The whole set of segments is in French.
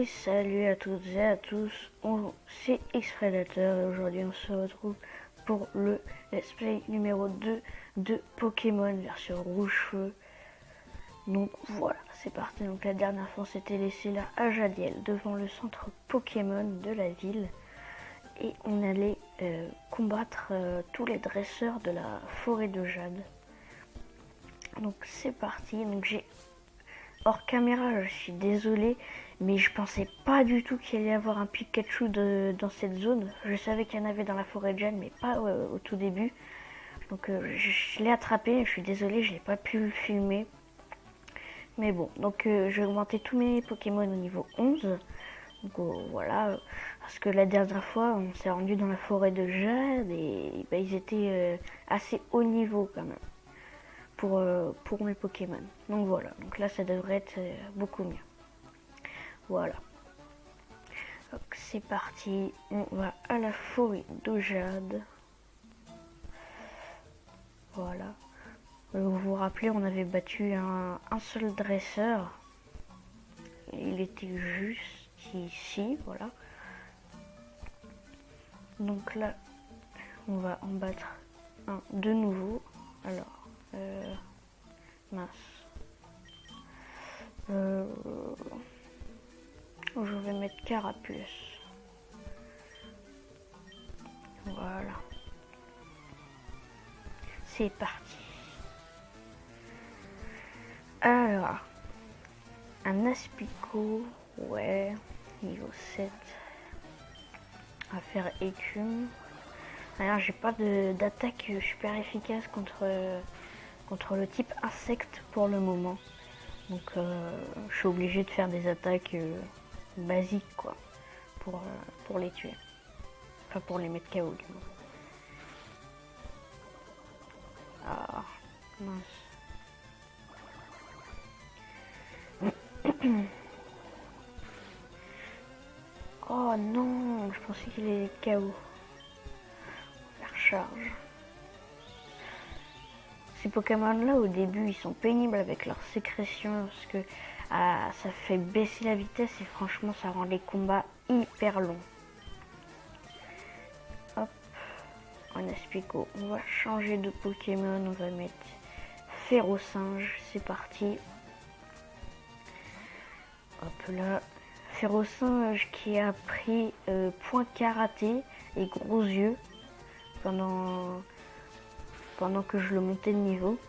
Et salut à toutes et à tous, c'est X-Predator et aujourd'hui on se retrouve pour le let's play numéro 2 de Pokémon version rouge feu. Donc voilà, c'est parti. Donc la dernière fois on s'était laissé là à Jadiel devant le centre Pokémon de la ville et on allait combattre tous les dresseurs de la forêt de Jade. Donc c'est parti. Donc j'ai hors caméra, je suis désolée, mais je pensais pas du tout qu'il allait y avoir un Pikachu dans cette zone. Je savais qu'il y en avait dans la forêt de Jade, mais pas au tout début. Donc je l'ai attrapé, je suis désolée, je n'ai pas pu le filmer. Mais bon, donc j'ai augmenté tous mes Pokémon au niveau 11. Donc voilà, parce que la dernière fois, on s'est rendu dans la forêt de Jade et bah, ils étaient assez haut niveau quand même. Pour mes Pokémon. Donc voilà, donc là ça devrait être beaucoup mieux. Voilà. Donc c'est parti, on va à la forêt de Jade. Voilà. Vous vous rappelez, on avait battu un seul dresseur. Il était juste ici, voilà. Donc là, on va en battre un de nouveau. Alors, mince. Je vais mettre Carapuce. Voilà. C'est parti. Alors, un Aspico, ouais, niveau 7. À faire écume. Alors, j'ai pas d'attaque super efficace contre le type insecte pour le moment. Donc, je suis obligée de faire des attaques basiques, quoi, pour les tuer. Enfin, pour les mettre KO, du moins. Ah, mince. Oh non, je pensais qu'il allait être KO. La recharge. Ces Pokémon-là, au début, ils sont pénibles avec leur sécrétion parce que ça fait baisser la vitesse et franchement, ça rend les combats hyper longs. Hop, un Aspico. On va changer de Pokémon, on va mettre Férosinge. C'est parti. Hop là. Férosinge qui a pris point karaté et gros yeux pendant que je le montais de niveau.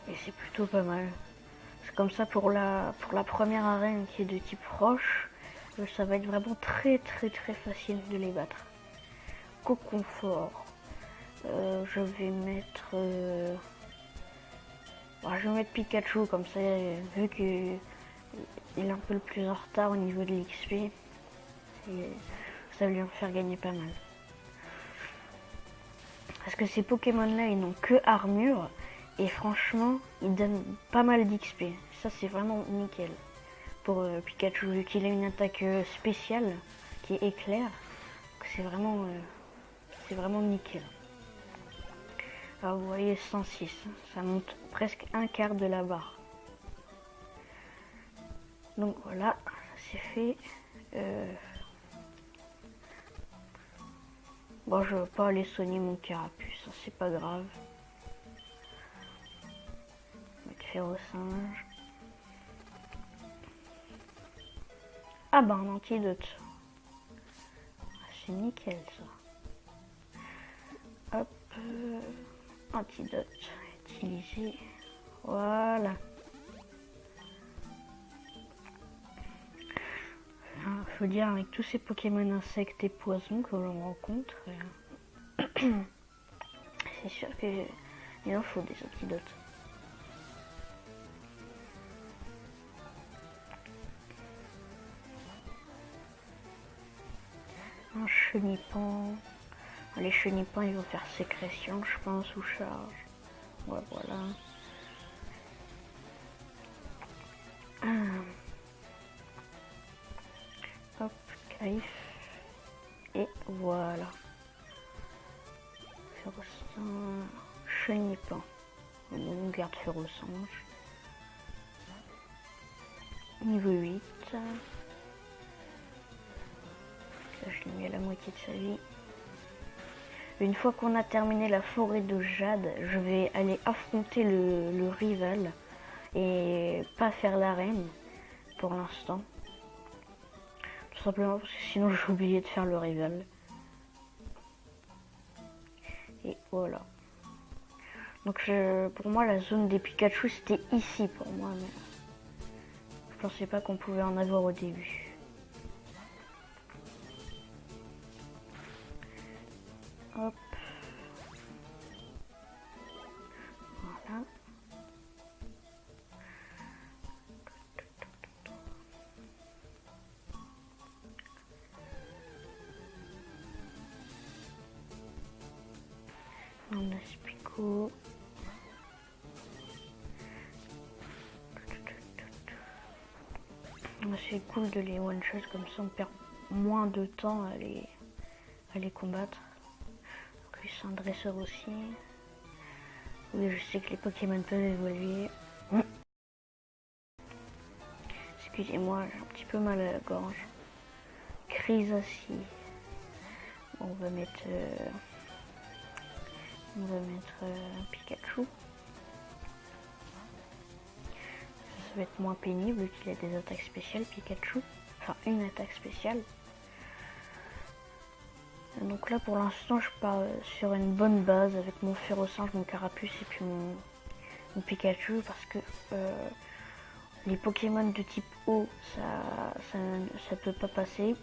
Et c'est plutôt pas mal. C'est comme ça pour la première arène qui est de type roche, ça va être vraiment très facile de les battre. Coconfort. Je vais mettre Pikachu comme ça, vu qu'il est un peu le plus en retard au niveau de l'XP. Et ça va lui en faire gagner pas mal. Parce que ces Pokémon-là, ils n'ont que armure. Et franchement, ils donnent pas mal d'XP. Ça, c'est vraiment nickel. Pour Pikachu, vu qu'il a une attaque spéciale qui est éclair. C'est vraiment nickel. Alors, vous voyez, 106. Ça monte presque un quart de la barre. Donc voilà, c'est fait. Bon, je vais pas aller soigner mon Carapuce, hein, c'est pas grave. Mettre Férosinge. Ah bah un antidote. C'est nickel ça. Hop, antidote utilisé. Voilà. Faut dire, avec tous ces Pokémon insectes et poisons que l'on rencontre, c'est sûr qu'il en faut des antidotes. Un chenipan. Les chenipans, ils vont faire sécrétion, je pense, ou charge. Ouais, voilà. Hop, griffe. Et voilà. Férosinge, chenipan. On garde Férosinge. Niveau 8. Là, je l'ai mis à la moitié de sa vie. Une fois qu'on a terminé la forêt de jade, je vais aller affronter le rival et pas faire l'arène pour l'instant. Tout simplement parce que sinon j'ai oublié de faire le rival. Et voilà. Donc pour moi la zone des Pikachu c'était ici pour moi, mais je pensais pas qu'on pouvait en avoir au début. Hop. Voilà. On a Spico. C'est cool de les one-shot comme ça, on perd moins de temps à les combattre. Lui c'est un dresseur aussi. Oui, je sais que les Pokémon peuvent évoluer. Excusez-moi, j'ai un petit peu mal à la gorge. Crisassi. Bon, on va mettre Pikachu. Ça va être moins pénible qu'il a des attaques spéciales Pikachu. Enfin, une attaque spéciale. Donc là pour l'instant je pars sur une bonne base avec mon Férosinge, mon Carapuce et puis mon Pikachu parce que les Pokémon de type eau ça peut pas passer.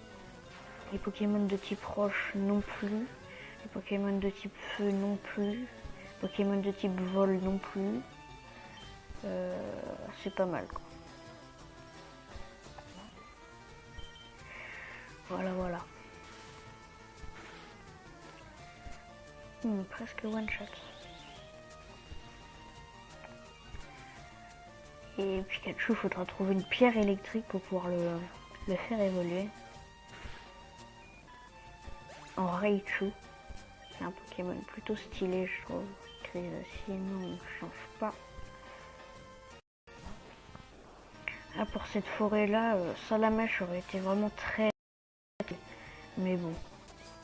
Les Pokémon de type roche non plus. Les Pokémon de type feu non plus. Les Pokémon de type vol non plus. C'est pas mal quoi. Voilà. Presque one shot. Et Pikachu, faudra trouver une pierre électrique pour pouvoir le faire évoluer. En Raichu. C'est un Pokémon plutôt stylé, je trouve. Crisassi, non, on change pas. Ah, pour cette forêt-là, Salamèche aurait été vraiment très... Mais bon.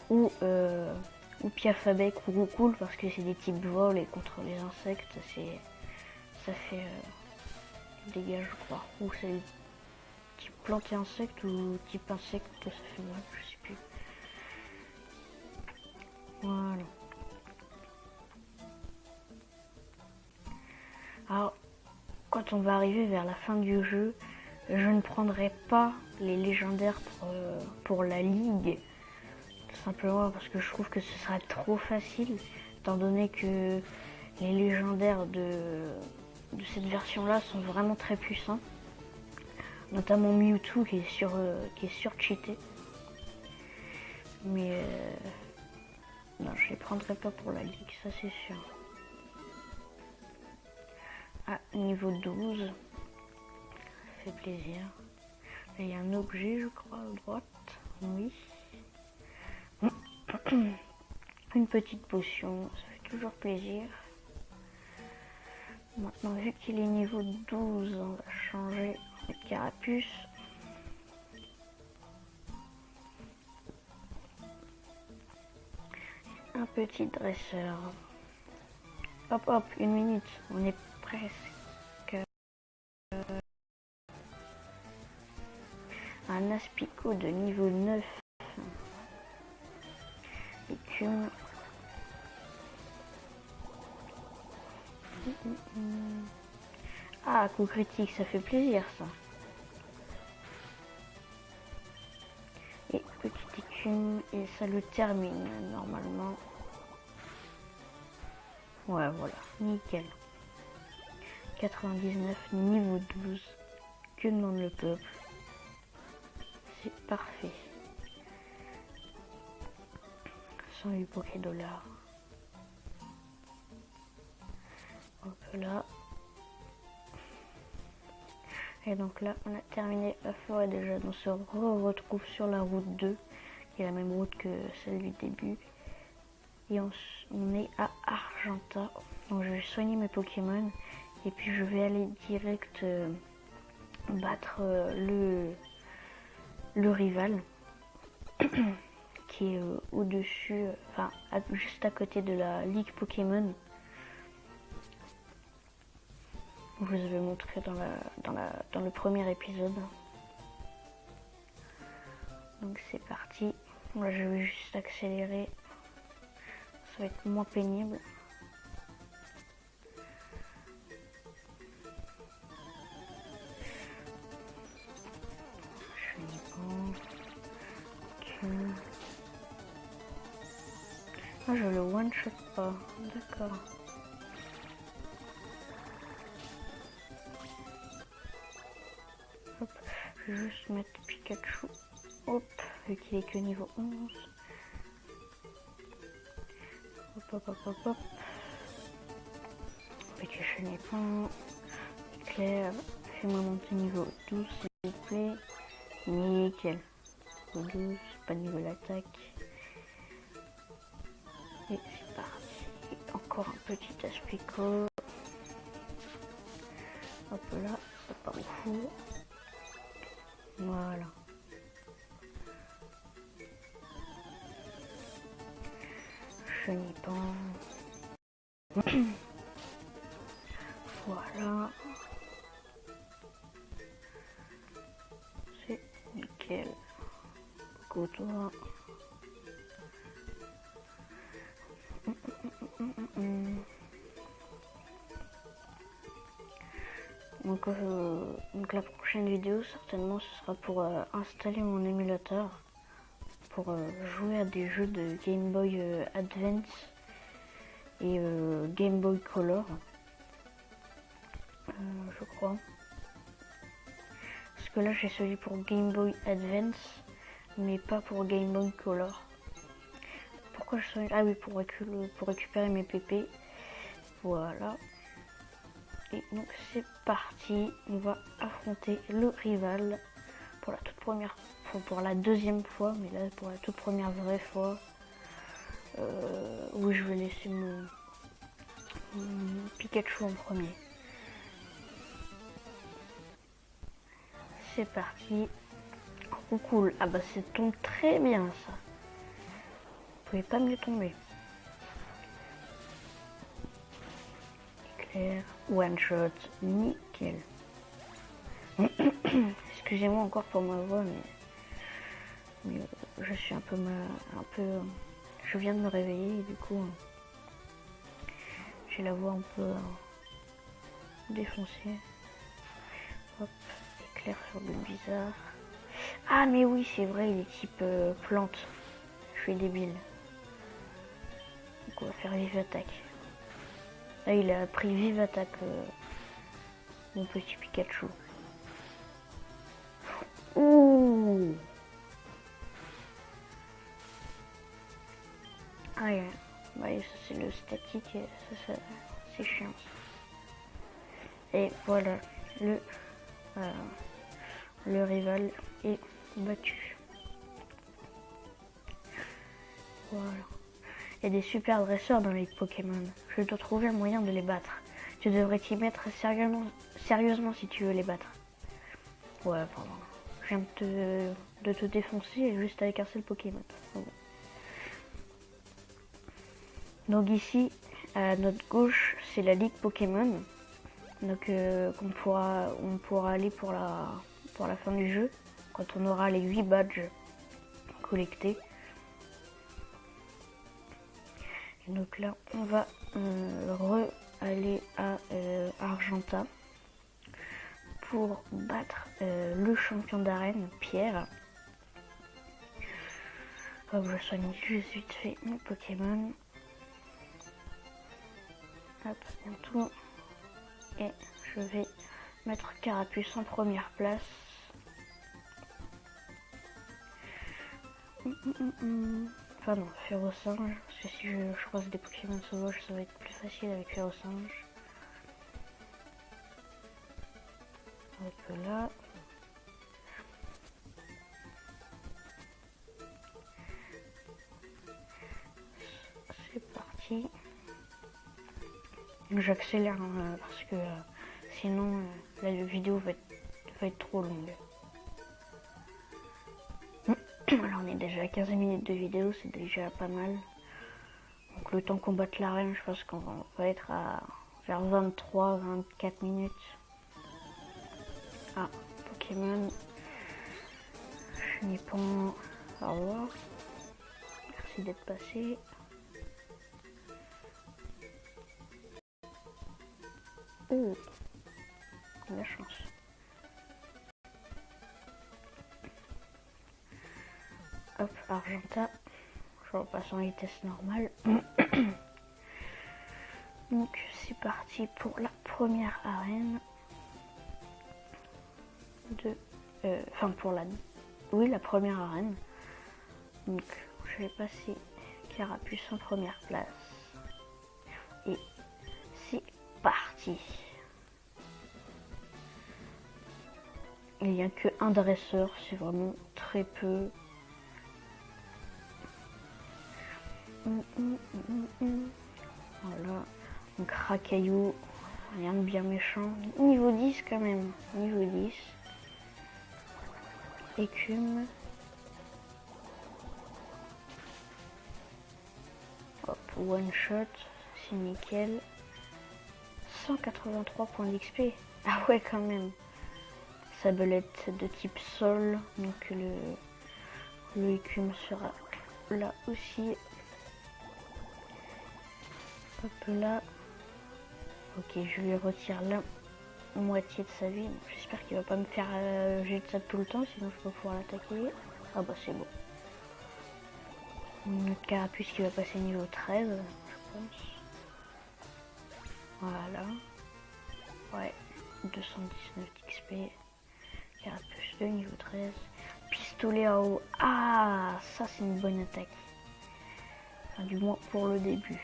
Ou Piafabec ou Roucoule parce que c'est des types vol et contre les insectes, ça fait dégâts, je crois. Ou c'est type plante et insecte ou type insecte que ça fait mal, je sais plus. Voilà. Alors, quand on va arriver vers la fin du jeu, je ne prendrai pas les légendaires pour la ligue. Tout simplement parce que je trouve que ce sera trop facile, étant donné que les légendaires de cette version-là sont vraiment très puissants. Notamment Mewtwo qui est sur-cheaté. Mais non, je les prendrai pas pour la ligue, ça c'est sûr. Ah, niveau 12. Ça fait plaisir. Là, il y a un objet, je crois, à droite. Oui. Une petite potion, ça fait toujours plaisir. Maintenant, vu qu'il est niveau 12, on va changer de Carapuce. Un petit dresseur. Hop, une minute, on est presque. Un Aspico de niveau 9. Écume. Ah, coup critique, ça fait plaisir ça. Et petite écume, et ça le termine normalement. Ouais, voilà, nickel. 99, niveau 12. Que demande le peuple? C'est parfait. 108 Poké-Dollars. Hop là. Et donc là, on a terminé la forêt déjà. On se retrouve sur la route 2, qui est la même route que celle du début. Et on est à Argenta. Donc je vais soigner mes Pokémon. Et puis je vais aller direct battre le rival qui est au-dessus, enfin juste à côté de la Ligue Pokémon. Je vous avais montré dans le premier épisode. Donc c'est parti. Là je vais juste accélérer. Ça va être moins pénible. Ah, je le one shot pas. D'accord. Hop, je vais juste mettre Pikachu. Hop, vu qu'il est que niveau 11. Hop, hop, hop, hop, hop. Petit chenépin. Éclair. Fais-moi monter niveau 12, s'il vous plaît. Nickel. Niveau 12, pas de niveau d'attaque. Et c'est parti. Encore un petit aspico. Hop là, ça part au four. Voilà. Chenipan. Voilà. C'est nickel. Côtoie. Donc la prochaine vidéo certainement ce sera pour installer mon émulateur pour jouer à des jeux de Game Boy Advance et Game Boy Color, je crois. Parce que là j'ai celui pour Game Boy Advance mais pas pour Game Boy Color. Pourquoi je suis... Ah oui, pour récupérer mes PP. Voilà. Et donc c'est parti, on va affronter le rival pour la toute première, pour la deuxième fois, mais là pour la toute première vraie fois, où je vais laisser mon Pikachu en premier. C'est parti. Oh cool, ah bah ça tombe très bien ça. Vous pouvez pas mieux tomber. One shot, nickel. Excusez-moi encore pour ma voix, mais je suis un peu je viens de me réveiller et du coup j'ai la voix un peu défoncée. Hop, éclair sur le bizarre. Ah mais oui c'est vrai, il est type plante. Je suis débile. Donc on va faire vive attaque. Là, il a pris vive attaque, mon petit Pikachu. Ouh. Ah ouais, ouais ça c'est le statique, et ça c'est chiant. Et voilà, le rival est battu. Voilà. Il y a des super dresseurs dans les Pokémon. Je dois trouver un moyen de les battre. Tu devrais t'y mettre sérieusement si tu veux les battre. Ouais, pardon. Je viens de te défoncer juste avec un seul Pokémon. Bon. Donc ici, à notre gauche, c'est la Ligue Pokémon. Donc on pourra aller pour la fin du jeu, quand on aura les 8 badges collectés. Et donc là, on va aller à Argenta pour battre le champion d'arène, Pierre. Hop, je soigne juste vite fait mon Pokémon. Hop, bientôt. Et je vais mettre Carapuce en première place. Enfin non, Férosinge, parce que si je croise des Pokémon sauvages, ça va être plus facile avec Férosinge. Hop là. C'est parti. J'accélère parce que sinon la vidéo va pas être trop longue. Alors on est déjà à 15 minutes de vidéo, c'est déjà pas mal. Donc le temps qu'on batte l'arène, je pense qu'on va être à vers 23-24 minutes. Ah, Pokémon. Chenipan. Au revoir. Merci d'être passé. Oh, on a la chance. Hop, Argenta. Je repasse en vitesse normale. Donc c'est parti pour la première arène. Enfin pour la... Oui, la première arène. Donc je vais passer Carapuce en première place. Et c'est parti. Il n'y a que un dresseur, c'est vraiment très peu. Voilà. Donc Racaillou, rien de bien méchant. Niveau 10 quand même. Niveau 10. Écume. Hop, one shot, c'est nickel. 183 points d'XP. Ah ouais quand même. Sablette de type sol, donc le écume sera là aussi. Hop là. Ok, je lui retire la moitié de sa vie. J'espère qu'il va pas me faire jet de ça tout le temps, sinon je peux pouvoir l'attaquer. Ah bah c'est bon. Notre Carapuce qui va passer niveau 13, je pense. Voilà. Ouais, 219 d'XP. Carapuce de niveau 13. Pistolet à eau. Ah, ça c'est une bonne attaque. Enfin, du moins pour le début.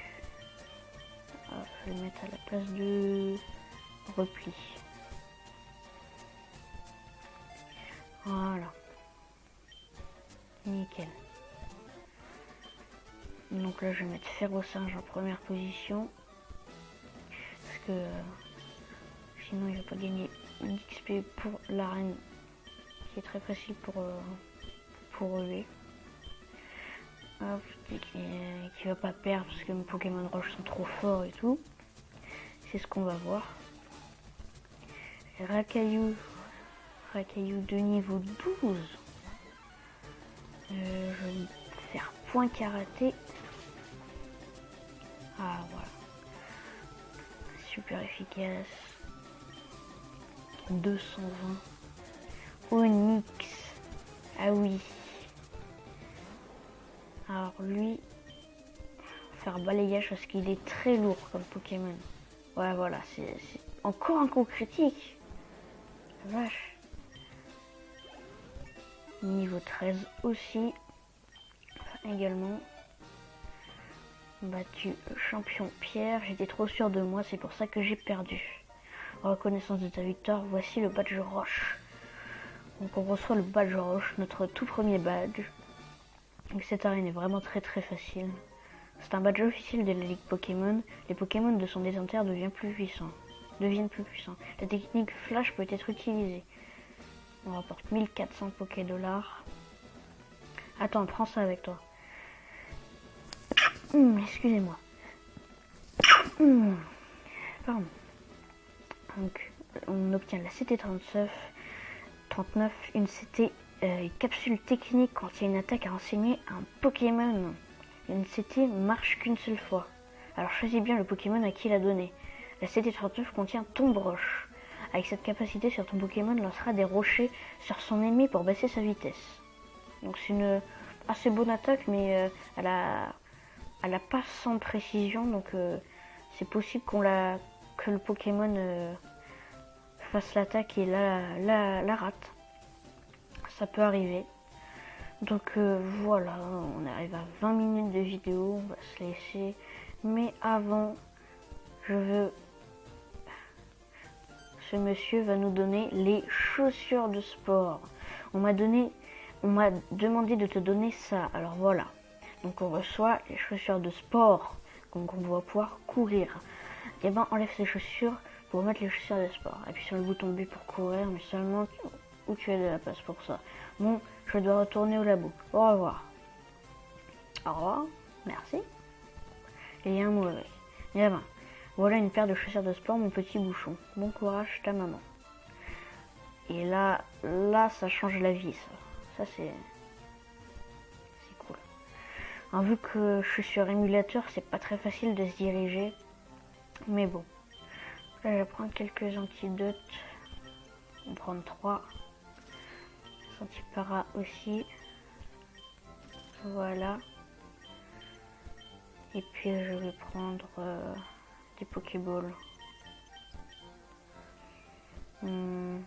Ah, je vais le mettre à la place de repli. Voilà. Nickel. Donc là je vais mettre Férocinge en première position. Parce que sinon il va pas gagner d'XP pour l'arène. Qui est très facile pour lui. Hop, qui va pas perdre parce que mes Pokémon Roche sont trop forts et tout. C'est ce qu'on va voir. Racaillou de niveau 12. Je vais faire point karaté. Ah voilà. Super efficace. 220. Onyx. Ah oui. Alors lui, faire balayage parce qu'il est très lourd comme Pokémon. Ouais voilà, c'est encore un coup critique. Vache. Niveau 13 aussi. Enfin, également. Battu champion Pierre. J'étais trop sûr de moi, c'est pour ça que j'ai perdu. Reconnaissance de ta victoire, voici le badge roche. Donc on reçoit le badge roche, notre tout premier badge. Donc cette arène est vraiment très facile. C'est un badge officiel de la Ligue Pokémon. Les Pokémon de son désintère deviennent plus puissants. La technique Flash peut être utilisée. On rapporte 1400 Poké-dollars. Attends, prends ça avec toi. Excusez-moi. Pardon. Donc, on obtient la CT39, une CT capsule technique quand il y a une attaque à enseigner à un Pokémon. Une CT marche qu'une seule fois. Alors choisis bien le Pokémon à qui la donner. La CT39 contient Tombe Roche. Avec cette capacité, sur ton Pokémon lancera des rochers sur son ennemi pour baisser sa vitesse. Donc c'est une assez bonne attaque, mais elle a pas sans précision, donc c'est possible que le Pokémon fasse l'attaque et la rate. Ça peut arriver. Donc voilà, on arrive à 20 minutes de vidéo, on va se laisser. Mais avant, ce monsieur va nous donner les chaussures de sport. On m'a demandé de te donner ça. Alors voilà. Donc on reçoit les chaussures de sport. Donc on va pouvoir courir. et ben enlève ses chaussures pour mettre les chaussures de sport. Appuie sur le bouton B pour courir, mais seulement où tu as de la place pour ça. Bon, je dois retourner au labo. Au revoir. Au revoir, merci. Et il y a un mot avec. Eh ben, voilà une paire de chaussures de sport, mon petit bouchon. Bon courage, ta maman. Et là, ça change la vie, ça. Ça, c'est cool. Alors, vu que je suis sur émulateur, c'est pas très facile de se diriger. Mais bon. Là, je vais prendre quelques antidotes. On va prendre 3. Antipara aussi. Voilà. Et puis, je vais prendre des Pokéballs. On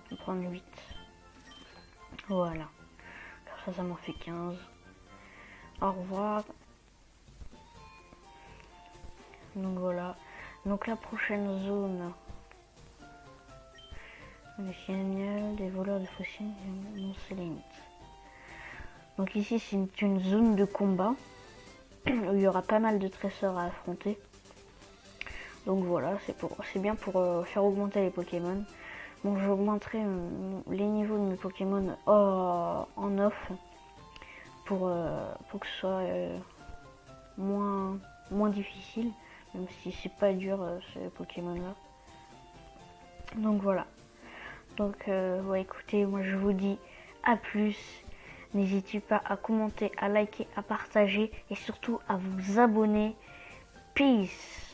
va prendre 8. Voilà. Comme ça m'en fait 15. Au revoir. Donc voilà. Donc la prochaine zone. Le signal des voleurs de fossiles non c'est limite. Donc ici c'est une zone de combat où il y aura pas mal de trésors à affronter. Donc voilà, c'est bien pour faire augmenter les Pokémon. Bon, j'augmenterai les niveaux de mes Pokémon en off pour que ce soit moins difficile, même si c'est pas dur ces Pokémon là. Donc voilà. Donc ouais, écoutez, moi je vous dis à plus. N'hésitez pas à commenter, à liker, à partager et surtout à vous abonner. Peace.